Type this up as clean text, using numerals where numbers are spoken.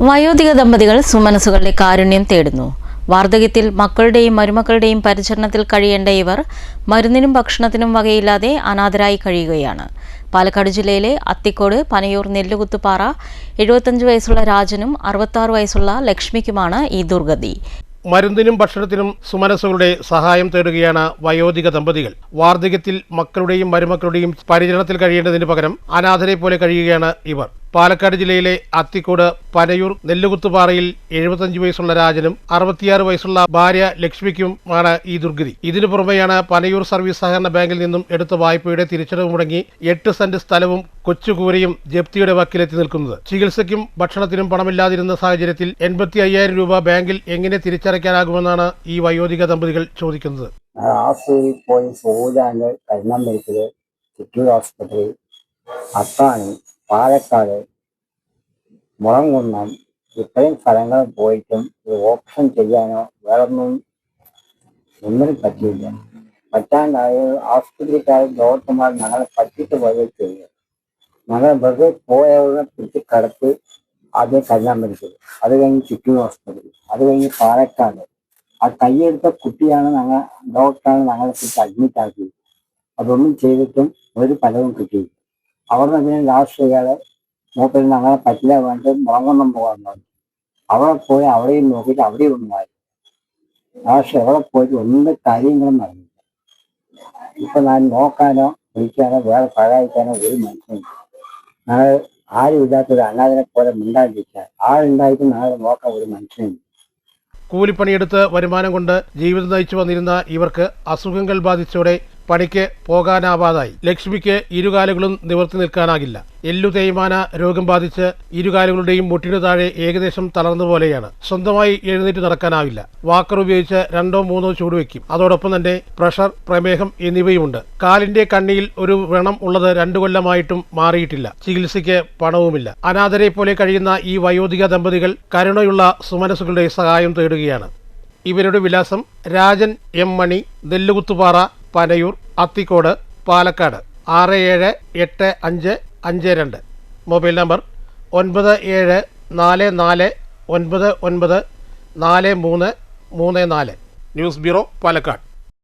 വയോധിക ദമ്പതികൾ സുമനസുകളുടെ കാരുണ്യം തേടുന്നു. വാർദ്ധക്യത്തിൽ മക്കളുടെയും മരുമക്കളുടെയും പരിചരണത്തിൽ കഴിയേണ്ട ഇവർ മരുന്നിനും ഭക്ഷണത്തിനും വകയില്ലാതെ അനാഥരായി കഴിയുകയാണ്. പാലക്കാട് ജില്ലയിലെ അത്തിക്കോട് പനയൂർ നെല്ലുകുത്തുപാറ 75 വയസ്സുള്ള രാജനും 66 വയസ്സുള്ള ലക്ഷ്മിക്കുമാണ് ഈ ദുർഗതി. മരുന്നിനും ഭക്ഷണത്തിനും സുമനസുകളുടെ സഹായം തേടുകയാണ് വയോധിക ദമ്പതികൾ. വാർദ്ധക്യത്തിൽ മക്കളുടെയും മരുമക്കളുടെയും പരിചരണത്തിൽ കഴിയേണ്ടതിന് പകരം അനാഥരെ പോലെ കഴിയുകയാണ് ഇവർ. പാലക്കാട് ജില്ലയിലെ അത്തിക്കോട് പനയൂർ നെല്ലുകുത്തുപാറയിൽ 75 വയസ്സുള്ള രാജനും 66 വയസ്സുള്ള ഭാര്യ ലക്ഷ്മിക്കുമാണ് ഈ ദുർഗതി. ഇതിനു പുറമെയാണ് പനയൂർ സർവീസ് സഹകരണ ബാങ്കിൽ നിന്നും എടുത്ത വായ്പയുടെ തിരിച്ചടവ് മുടങ്ങി 8 സെന്റ് സ്ഥലവും കൊച്ചുകൂരയും ജപ്തിയുടെ വക്കിലെത്തി നിൽക്കുന്നത്. ചികിത്സയ്ക്കും ഭക്ഷണത്തിനും പണമില്ലാതിരുന്ന സാഹചര്യത്തിൽ 85,000 രൂപ ബാങ്കിൽ എങ്ങനെ തിരിച്ചടയ്ക്കാനാകുമെന്നാണ് ഈ വയോധിക ദമ്പതികൾ ചോദിക്കുന്നത്. പാലക്കാട് മുളങ്കുന്നം ഇത്രയും സ്ഥലങ്ങൾ പോയിട്ടും ഒരു ഓപ്ഷൻ ചെയ്യാനോ വേറൊന്നും പറ്റിയില്ല. പറ്റാണ്ടായ ആശുപത്രിക്കാർ ഡോക്ടർമാർ ഞങ്ങളെ പറ്റിയിട്ട് പോയത് ചെയ്യുക. ഞങ്ങൾ വെറുതെ പോയവരെ പിടിച്ച് കടത്ത് ആദ്യം കരുനാഗപ്പള്ളി, അത് കഴിഞ്ഞ് ചുറ്റൂർ ഹോസ്പിറ്റൽ, അത് കഴിഞ്ഞ് പാലക്കാട്. ആ കൈയെടുത്ത കുട്ടിയാണ് ഡോക്ടറാണ് ഞങ്ങളെ പിടിച്ച് അഡ്മിറ്റ് ആക്കിയത്. അതൊന്നും ചെയ്തിട്ടും ഒരു ഫലവും കിട്ടിയില്ല. അവിടെ നിന്ന് രാഷ്ട്രീയകളെ മൂപ്പര് ഞങ്ങളെ പറ്റില്ല വേണ്ടി മുളങ്കുന്നം പോകാൻ പറഞ്ഞു. അവിടെ പോയി അവിടെയും നോക്കിയിട്ട് അവിടെയും ഒന്നുമായി. രാഷ്ട്രീയ എവിടെ പോയിട്ട് ഒന്നും കാര്യങ്ങളും നടന്നില്ല. ഇപ്പൊ ഞാൻ നോക്കാനോ വിളിക്കാനോ വേറെ സഹായിക്കാനോ ഒരു മനുഷ്യനില്ല. ഞങ്ങൾ ആരും ഇല്ലാത്തൊരു അനാഥനെ പോലെ മിണ്ടാണ്ടിരിക്കാൻ ആളുണ്ടായിട്ട് ഞങ്ങളെ നോക്കാൻ ഒരു മനുഷ്യനില്ല. കൂലിപ്പണിയെടുത്ത് വരുമാനം കൊണ്ട് ജീവിതം നയിച്ചു വന്നിരുന്ന ഇവർക്ക് അസുഖങ്ങൾ ബാധിച്ചോടെ പണിക്ക് പോകാനാവാതായി. ലക്ഷ്മിക്ക് ഇരുകാലുകളും നിവർത്തി നിൽക്കാനാകില്ല. എല്ലു തേയ്മാന രോഗം ബാധിച്ച് ഇരുകാലുകളുടെയും മുട്ടിനു താഴെ ഏകദേശം തളർന്നുപോലെയാണ്. സ്വന്തമായി എഴുന്നേറ്റ് നടക്കാനാവില്ല. വാക്കർ ഉപയോഗിച്ച് 2-3 ചൂടുവെക്കും. അതോടൊപ്പം തന്നെ പ്രഷർ, പ്രമേഹം എന്നിവയുമുണ്ട്. കാലിന്റെ കണ്ണിയിൽ ഒരു വ്രണം ഉള്ളത് 2 കൊല്ലമായിട്ടും മാറിയിട്ടില്ല. ചികിത്സയ്ക്ക് പണവുമില്ല. അനാഥരെ പോലെ കഴിയുന്ന ഈ വയോധിക ദമ്പതികൾ കരുണയുള്ള സുമനസുകളുടെ സഹായം തേടുകയാണ്. ഇവരുടെ വിലാസം: Rajan M Mani, Nellukuthupara, Panayur, Athikode, Palakkad 678552. Mobile number 9744994334. News bureau, Palakkad.